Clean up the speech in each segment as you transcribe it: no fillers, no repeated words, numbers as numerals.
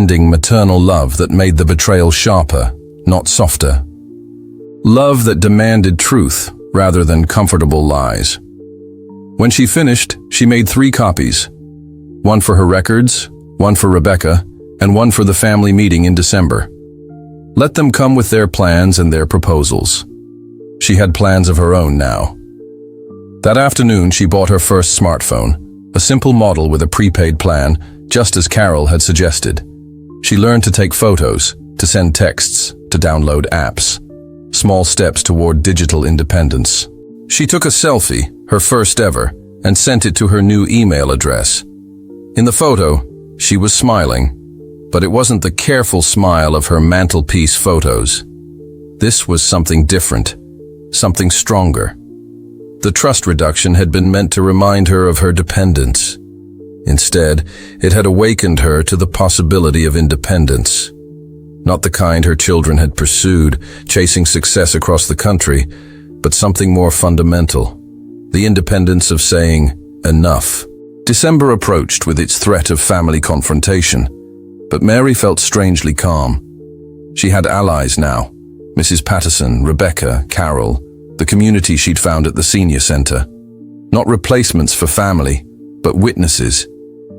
maternal love that made the betrayal sharper, not softer. Love that demanded truth rather than comfortable lies. When she finished, she made 3 copies. One for her records, one for Rebecca, and one for the family meeting in December. Let them come with their plans and their proposals. She had plans of her own now. That afternoon, she bought her first smartphone, a simple model with a prepaid plan, just as Carol had suggested. She learned to take photos, to send texts, to download apps. Small steps toward digital independence. She took a selfie, her first ever, and sent it to her new email address. In the photo, she was smiling, but it wasn't the careful smile of her mantelpiece photos. This was something different, something stronger. The trust reduction had been meant to remind her of her dependence. Instead, it had awakened her to the possibility of independence. Not the kind her children had pursued, chasing success across the country, but something more fundamental. The independence of saying, enough. December approached with its threat of family confrontation, but Mary felt strangely calm. She had allies now. Mrs. Patterson, Rebecca, Carol, the community she'd found at the senior center. Not replacements for family, but witnesses.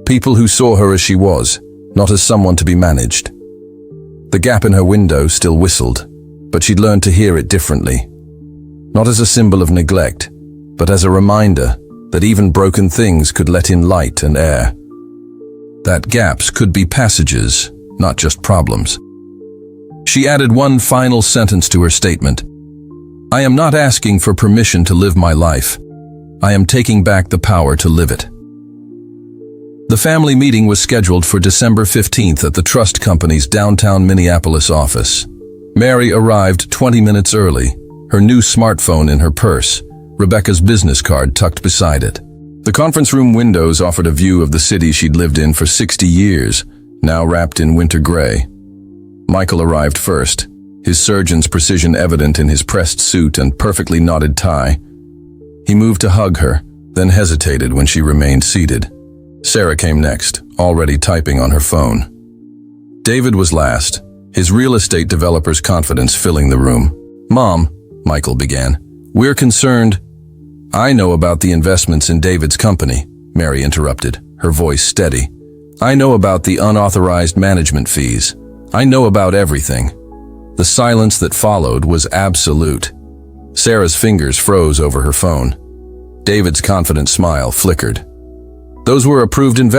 People who saw her as she was, not as someone to be managed. The gap in her window still whistled, but she'd learned to hear it differently. Not as a symbol of neglect, but as a reminder that even broken things could let in light and air. That gaps could be passages, not just problems. She added one final sentence to her statement. I am not asking for permission to live my life. I am taking back the power to live it. The family meeting was scheduled for December 15th at the trust company's downtown Minneapolis office. Mary arrived 20 minutes early, her new smartphone in her purse, Rebecca's business card tucked beside it. The conference room windows offered a view of the city she'd lived in for 60 years, now wrapped in winter gray. Michael arrived first, his surgeon's precision evident in his pressed suit and perfectly knotted tie. He moved to hug her, then hesitated when she remained seated. Sarah came next, already typing on her phone. David was last, his real estate developer's confidence filling the room. Mom, Michael began, we're concerned. I know about the investments in David's company, Mary interrupted, her voice steady. I know about the unauthorized management fees. I know about everything. The silence that followed was absolute. Sarah's fingers froze over her phone. David's confident smile flickered. Those were approved investments.